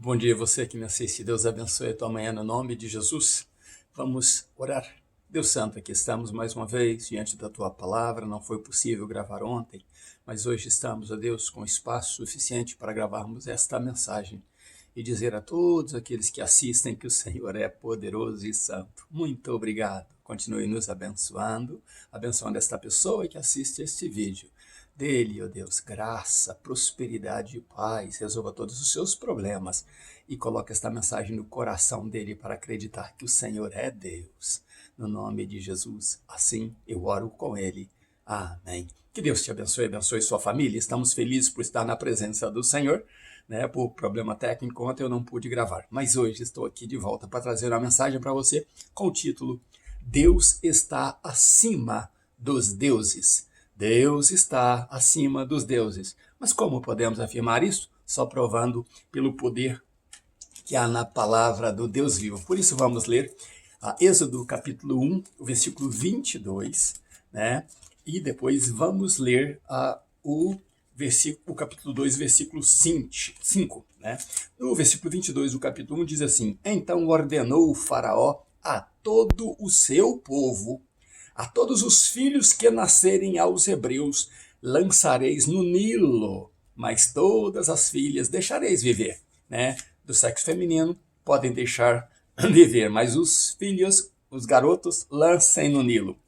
Bom dia, você que me assiste. Deus abençoe a tua manhã no nome de Jesus. Vamos orar. Deus Santo, aqui estamos mais uma vez diante da tua palavra. Não foi possível gravar ontem, mas hoje estamos, ó Deus, com espaço suficiente para gravarmos esta mensagem e dizer a todos aqueles que assistem que o Senhor é poderoso e santo. Muito obrigado. Continue nos abençoando, abençoando esta pessoa que assiste este vídeo. Dele, ó Deus, graça, prosperidade e paz, resolva todos os seus problemas e coloque esta mensagem no coração dele para acreditar que o Senhor é Deus. No nome de Jesus, assim eu oro com ele. Amém. Que Deus te abençoe, abençoe sua família. Estamos felizes por estar na presença do Senhor. Por problema técnico, ontem eu não pude gravar, mas hoje estou aqui de volta para trazer uma mensagem para você com o título Deus está acima dos deuses. Deus está acima dos deuses. Mas como podemos afirmar isso? Só provando pelo poder que há na palavra do Deus vivo. Por isso vamos ler Êxodo capítulo 1, o versículo 22, E depois vamos ler o capítulo 2, versículo 5, No versículo 22 do capítulo 1 diz assim: Então ordenou o faraó a todo o seu povo, a todos os filhos que nascerem aos hebreus, lançareis no Nilo, mas todas as filhas deixareis viver, Do sexo feminino podem deixar viver, mas os filhos, os garotos, lancem no Nilo.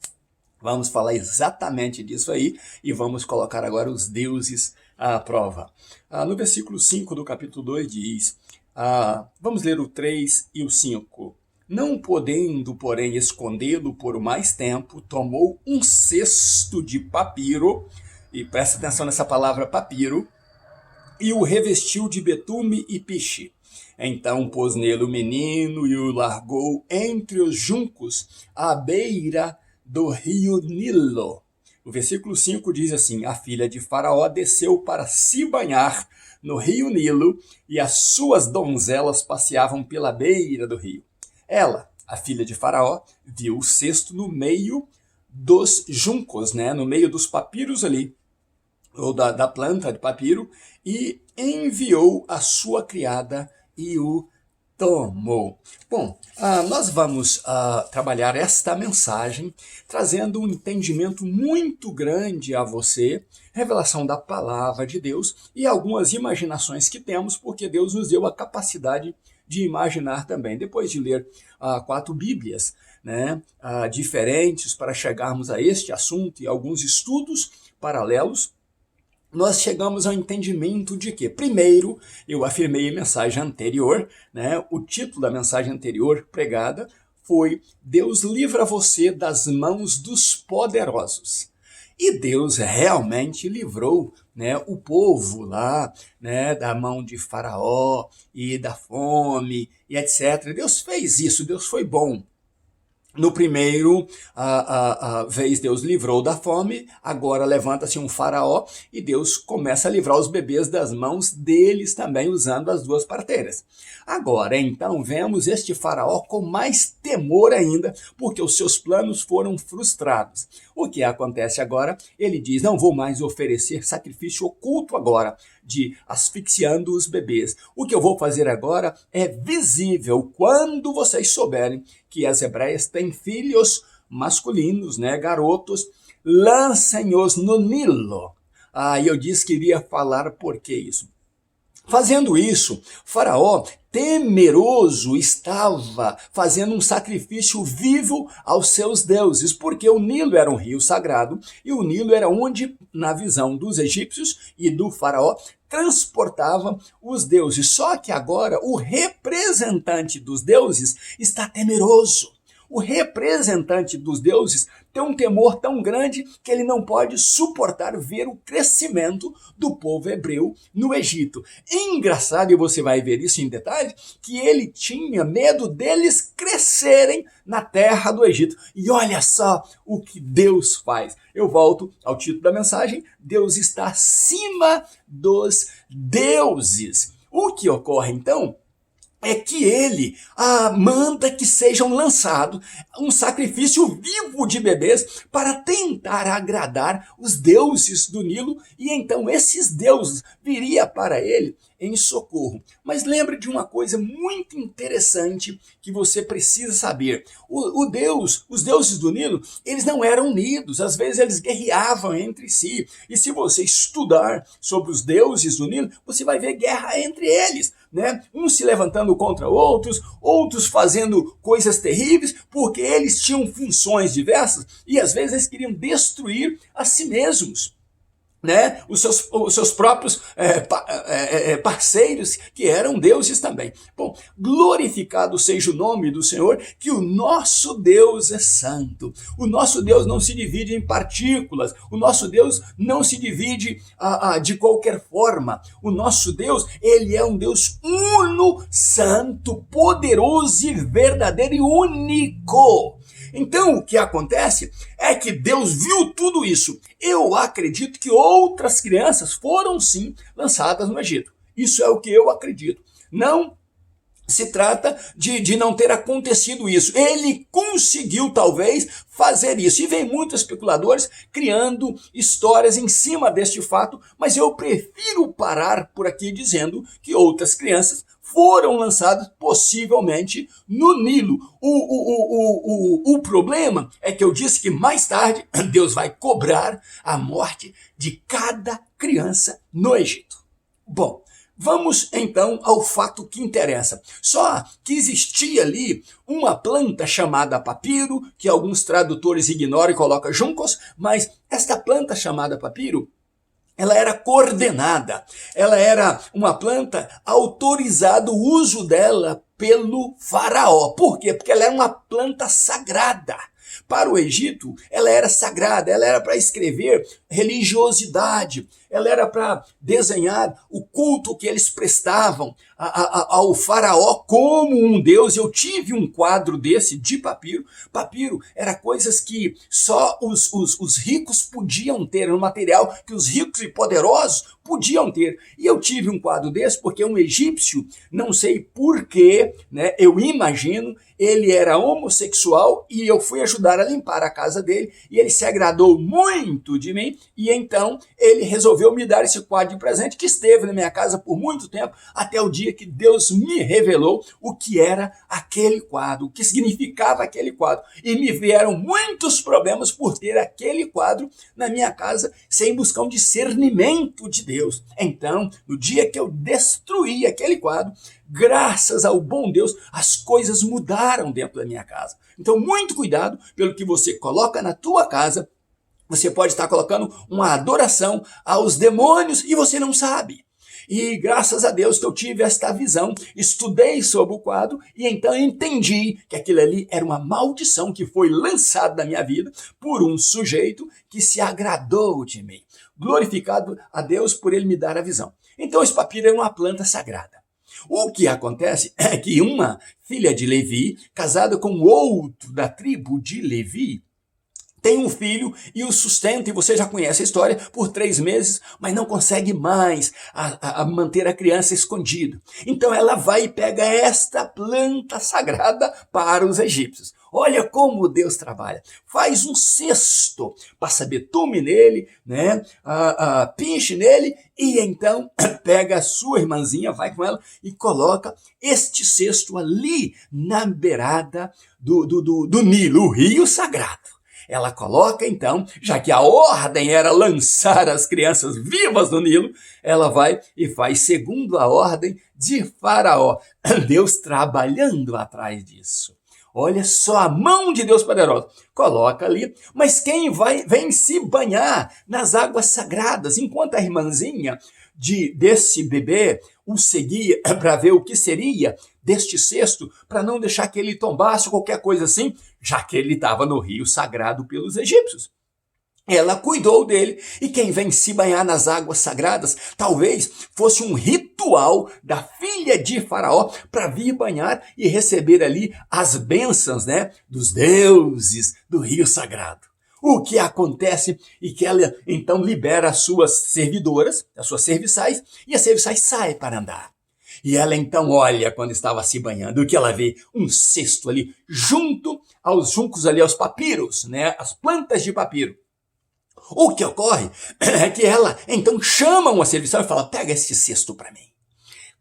Vamos falar exatamente disso aí e vamos colocar agora os deuses à prova. No versículo 5 do capítulo 2 diz, vamos ler o 3 e o 5. Não podendo, porém, escondê-lo por mais tempo, tomou um cesto de papiro, e presta atenção nessa palavra papiro, e o revestiu de betume e piche. Então pôs nele o menino e o largou entre os juncos à beira do rio Nilo. O versículo 5 diz assim: A filha de Faraó desceu para se banhar no rio Nilo, e as suas donzelas passeavam pela beira do rio. Ela, a filha de Faraó, viu o cesto no meio dos juncos, no meio dos papiros ali, ou da planta de papiro, e enviou a sua criada e o tomou. Bom, nós vamos trabalhar esta mensagem trazendo um entendimento muito grande a você, revelação da palavra de Deus e algumas imaginações que temos, porque Deus nos deu a capacidade de imaginar também. Depois de ler 4 Bíblias diferentes para chegarmos a este assunto e alguns estudos paralelos, nós chegamos ao entendimento de que, primeiro, eu afirmei em mensagem anterior, o título da mensagem anterior pregada foi Deus livra você das mãos dos poderosos. E Deus realmente livrou o povo lá, da mão de Faraó e da fome e etc. Deus fez isso, Deus foi bom. No primeiro vez Deus livrou da fome, agora levanta-se um faraó e Deus começa a livrar os bebês das mãos deles também, usando as 2 parteiras. Agora, então, vemos este faraó com mais temor ainda, porque os seus planos foram frustrados. O que acontece agora? Ele diz, não vou mais oferecer sacrifício oculto agora, de asfixiando os bebês. O que eu vou fazer agora é visível quando vocês souberem que as hebreias têm filhos masculinos, garotos, lancem-os no Nilo. E eu disse que iria falar por que isso. Fazendo isso, Faraó, temeroso, estava fazendo um sacrifício vivo aos seus deuses, porque o Nilo era um rio sagrado e o Nilo era onde, na visão dos egípcios e do Faraó, transportava os deuses. Só que agora o representante dos deuses está temeroso. O representante dos deuses tem um temor tão grande que ele não pode suportar ver o crescimento do povo hebreu no Egito. Engraçado, e você vai ver isso em detalhe, que ele tinha medo deles crescerem na terra do Egito. E olha só o que Deus faz. Eu volto ao título da mensagem, Deus está acima dos deuses. O que ocorre então é que ele manda que sejam lançados um sacrifício vivo de bebês para tentar agradar os deuses do Nilo, e então esses deuses viria para ele em socorro. Mas lembre de uma coisa muito interessante que você precisa saber. Os deuses do Nilo, eles não eram unidos, às vezes eles guerreavam entre si. E se você estudar sobre os deuses do Nilo, você vai ver guerra entre eles, né? Uns se levantando contra outros, outros fazendo coisas terríveis, porque eles tinham funções diversas e às vezes eles queriam destruir a si mesmos, né? Os seus próprios parceiros, que eram deuses também. Bom, glorificado seja o nome do Senhor, que o nosso Deus é santo. O nosso Deus não se divide em partículas, o nosso Deus não se divide de qualquer forma. O nosso Deus, ele é um Deus uno, santo, poderoso e verdadeiro e único. Então, o que acontece é que Deus viu tudo isso. Eu acredito que outras crianças foram sim lançadas no Egito. Isso é o que eu acredito. Não se trata de não ter acontecido isso. Ele conseguiu, talvez, fazer isso. E vem muitos especuladores criando histórias em cima deste fato, mas eu prefiro parar por aqui dizendo que outras crianças foram lançadas possivelmente no Nilo. O problema é que eu disse que mais tarde Deus vai cobrar a morte de cada criança no Egito. Bom, vamos então ao fato que interessa. Só que existia ali uma planta chamada papiro, que alguns tradutores ignoram e colocam juncos, mas esta planta chamada papiro, ela era coordenada, ela era uma planta autorizado o uso dela pelo faraó. Por quê? Porque ela era uma planta sagrada. Para o Egito, ela era sagrada, ela era para escrever religiosidade, ela era para desenhar o culto que eles prestavam ao faraó como um deus. Eu tive um quadro desse de papiro. Papiro era coisas que só os ricos podiam ter, um material que os ricos e poderosos podiam ter. E eu tive um quadro desse porque um egípcio, não sei porquê, né, eu imagino, ele era homossexual e eu fui ajudar a limpar a casa dele e ele se agradou muito de mim e então ele resolveu me dar esse quadro de presente que esteve na minha casa por muito tempo, até o dia que Deus me revelou o que era aquele quadro, o que significava aquele quadro. E me vieram muitos problemas por ter aquele quadro na minha casa sem buscar um discernimento de Deus. Então, no dia que eu destruí aquele quadro, graças ao bom Deus, as coisas mudaram dentro da minha casa. Então, muito cuidado pelo que você coloca na tua casa. Você pode estar colocando uma adoração aos demônios e você não sabe. E graças a Deus que eu tive esta visão, estudei sobre o quadro e então entendi que aquilo ali era uma maldição que foi lançada na minha vida por um sujeito que se agradou de mim. Glorificado a Deus por ele me dar a visão. Então esse papiro é uma planta sagrada. O que acontece é que uma filha de Levi, casada com outro da tribo de Levi, tem um filho e o sustenta, e você já conhece a história, por 3 meses, mas não consegue mais a manter a criança escondida. Então ela vai e pega esta planta sagrada para os egípcios. Olha como Deus trabalha. Faz um cesto, passa betume nele, né? Pinche nele e então pega a sua irmãzinha, vai com ela e coloca este cesto ali na beirada do Nilo, o rio sagrado. Ela coloca então, já que a ordem era lançar as crianças vivas no Nilo, ela vai e faz segundo a ordem de Faraó. Deus trabalhando atrás disso. Olha só a mão de Deus poderosa. Coloca ali, mas quem vem se banhar nas águas sagradas, enquanto a irmãzinha desse bebê o seguia para ver o que seria deste cesto, para não deixar que ele tombasse ou qualquer coisa assim, já que ele estava no rio sagrado pelos egípcios. Ela cuidou dele e quem vem se banhar nas águas sagradas talvez fosse um ritual da filha de Faraó para vir banhar e receber ali as bênçãos, né, dos deuses do rio sagrado. O que acontece e que ela então libera as suas servidoras, as suas serviçais, e as serviçais saem para andar. E ela então olha quando estava se banhando, o que ela vê? Um cesto ali junto aos juncos ali, aos papiros, né, as plantas de papiro. O que ocorre é que ela então chama uma serviçal e fala, pega esse cesto para mim.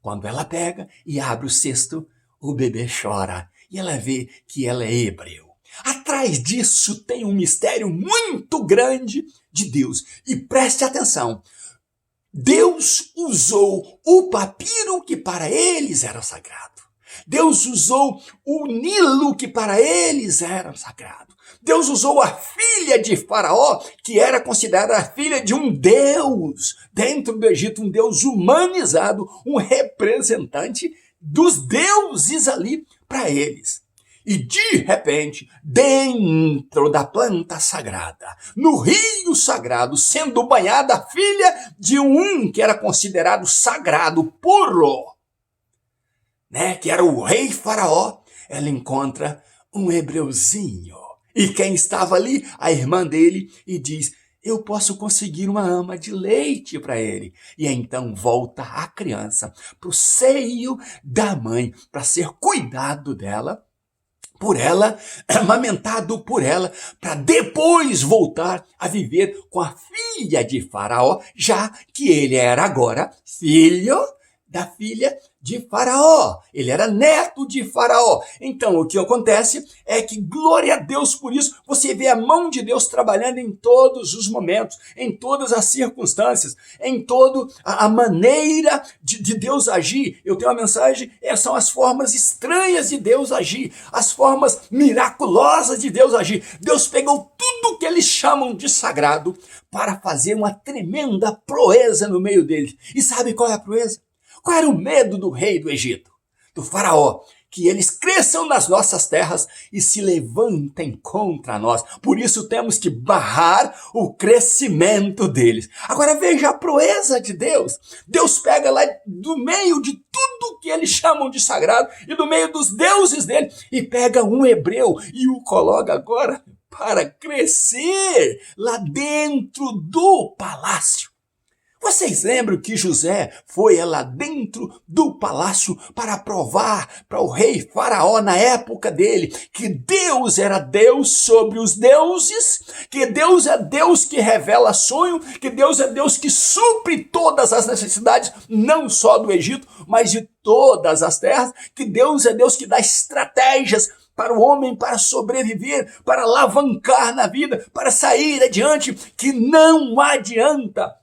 Quando ela pega e abre o cesto, o bebê chora e ela vê que ela é hebreu. Atrás disso tem um mistério muito grande de Deus. E preste atenção, Deus usou o papiro que para eles era sagrado. Deus usou o Nilo que para eles era sagrado. Deus usou a filha de Faraó, que era considerada a filha de um deus dentro do Egito, um deus humanizado, um representante dos deuses ali para eles. E de repente, dentro da planta sagrada, no rio sagrado, sendo banhada a filha de um que era considerado sagrado, puro, que era o rei Faraó, ela encontra um hebreuzinho. E quem estava ali? A irmã dele, e diz: eu posso conseguir uma ama de leite para ele. E então volta a criança para o seio da mãe, para ser cuidado dela, por ela, amamentado por ela, para depois voltar a viver com a filha de Faraó, já que ele era agora filho da filha de Faraó. Ele era neto de Faraó. Então, o que acontece é que, glória a Deus por isso, você vê a mão de Deus trabalhando em todos os momentos, em todas as circunstâncias, em toda a maneira de Deus agir. Eu tenho uma mensagem, são as formas estranhas de Deus agir, as formas miraculosas de Deus agir. Deus pegou tudo que eles chamam de sagrado para fazer uma tremenda proeza no meio deles. E sabe qual é a proeza? Qual era o medo do rei do Egito, do Faraó? Que eles cresçam nas nossas terras e se levantem contra nós. Por isso temos que barrar o crescimento deles. Agora veja a proeza de Deus. Deus pega lá do meio de tudo que eles chamam de sagrado e do meio dos deuses dele e pega um hebreu e o coloca agora para crescer lá dentro do palácio. Vocês lembram que José foi lá dentro do palácio para provar para o rei Faraó na época dele que Deus era Deus sobre os deuses, que Deus é Deus que revela sonho, que Deus é Deus que supre todas as necessidades, não só do Egito, mas de todas as terras, que Deus é Deus que dá estratégias para o homem, para sobreviver, para alavancar na vida, para sair adiante, que não adianta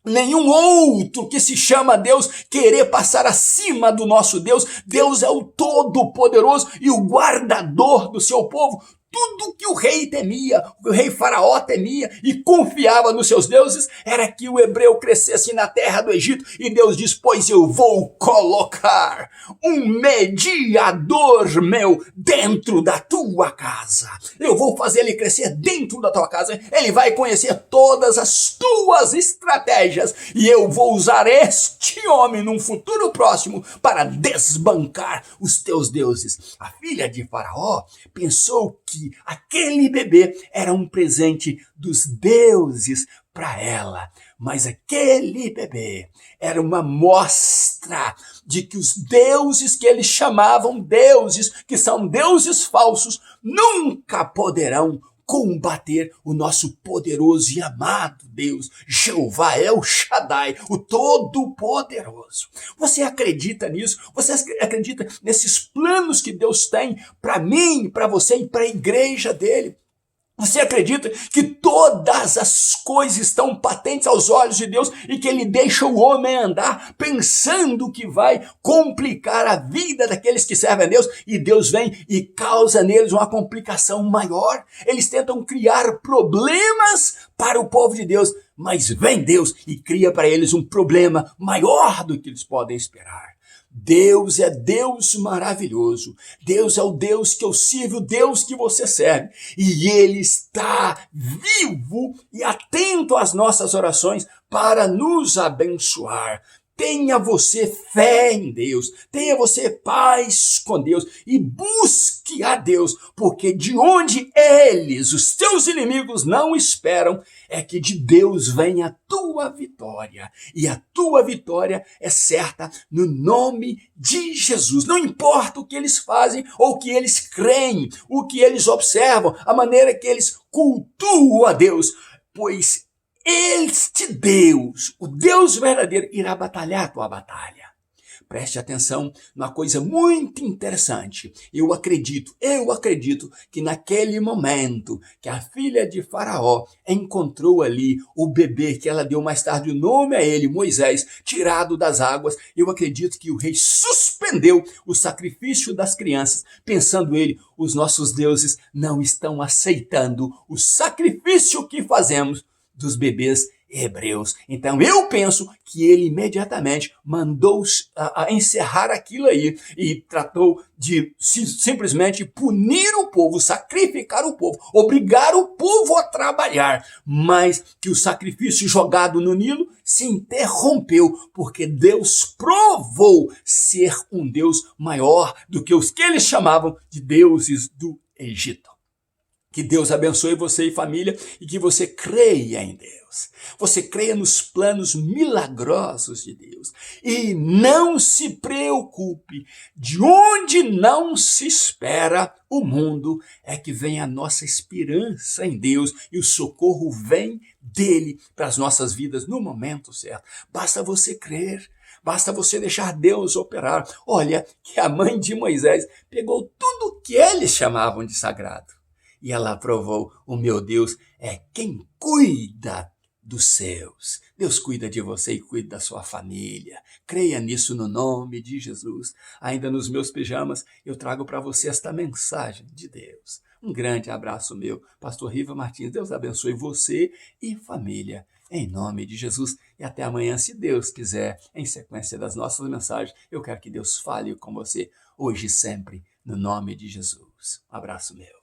nenhum outro que se chama Deus querer passar acima do nosso Deus. Deus é o Todo-Poderoso e o guardador do seu povo. Tudo que o rei temia, o rei Faraó temia e confiava nos seus deuses, era que o hebreu crescesse na terra do Egito. E Deus diz: pois eu vou colocar um mediador meu dentro da tua casa. Eu vou fazer ele crescer dentro da tua casa. Ele vai conhecer todas as tuas estratégias. E eu vou usar este homem num futuro próximo para desbancar os teus deuses. A filha de Faraó pensou que aquele bebê era um presente dos deuses para ela, mas aquele bebê era uma mostra de que os deuses que eles chamavam deuses, que são deuses falsos, nunca poderão combater o nosso poderoso e amado Deus, Jeová El Shaddai, o Todo-Poderoso. Você acredita nisso? Você acredita nesses planos que Deus tem para mim, para você e para a igreja dele? Você acredita que todas as coisas estão patentes aos olhos de Deus e que ele deixa o homem andar pensando que vai complicar a vida daqueles que servem a Deus, e Deus vem e causa neles uma complicação maior? Eles tentam criar problemas para o povo de Deus, mas vem Deus e cria para eles um problema maior do que eles podem esperar. Deus é Deus maravilhoso. Deus é o Deus que eu sirvo, o Deus que você serve. E Ele está vivo e atento às nossas orações para nos abençoar. Tenha você fé em Deus, tenha você paz com Deus e busque a Deus, porque de onde eles, os teus inimigos, não esperam, é que de Deus vem a tua vitória. E a tua vitória é certa no nome de Jesus. Não importa o que eles fazem ou o que eles creem, o que eles observam, a maneira que eles cultuam a Deus, pois este Deus, o Deus verdadeiro, irá batalhar a tua batalha. Preste atenção numa coisa muito interessante. Eu acredito que naquele momento que a filha de Faraó encontrou ali o bebê, que ela deu mais tarde o nome a ele, Moisés, tirado das águas, eu acredito que o rei suspendeu o sacrifício das crianças, pensando ele, os nossos deuses não estão aceitando o sacrifício que fazemos dos bebês hebreus. Então eu penso que ele imediatamente mandou encerrar aquilo aí e tratou de simplesmente punir o povo, sacrificar o povo, obrigar o povo a trabalhar, mas que o sacrifício jogado no Nilo se interrompeu, porque Deus provou ser um Deus maior do que os que eles chamavam de deuses do Egito. Que Deus abençoe você e família e que você creia em Deus. Você creia nos planos milagrosos de Deus. E não se preocupe, de onde não se espera o mundo é que vem a nossa esperança em Deus e o socorro vem dele para as nossas vidas no momento certo. Basta você crer. Basta você deixar Deus operar. Olha que a mãe de Moisés pegou tudo que eles chamavam de sagrado. E ela provou, o meu Deus é quem cuida dos seus. Deus cuida de você e cuida da sua família. Creia nisso no nome de Jesus. Ainda nos meus pijamas, eu trago para você esta mensagem de Deus. Um grande abraço meu, Pastor Riva Martins. Deus abençoe você e família. Em nome de Jesus. E até amanhã, se Deus quiser, em sequência das nossas mensagens, eu quero que Deus fale com você, hoje e sempre, no nome de Jesus. Um abraço meu.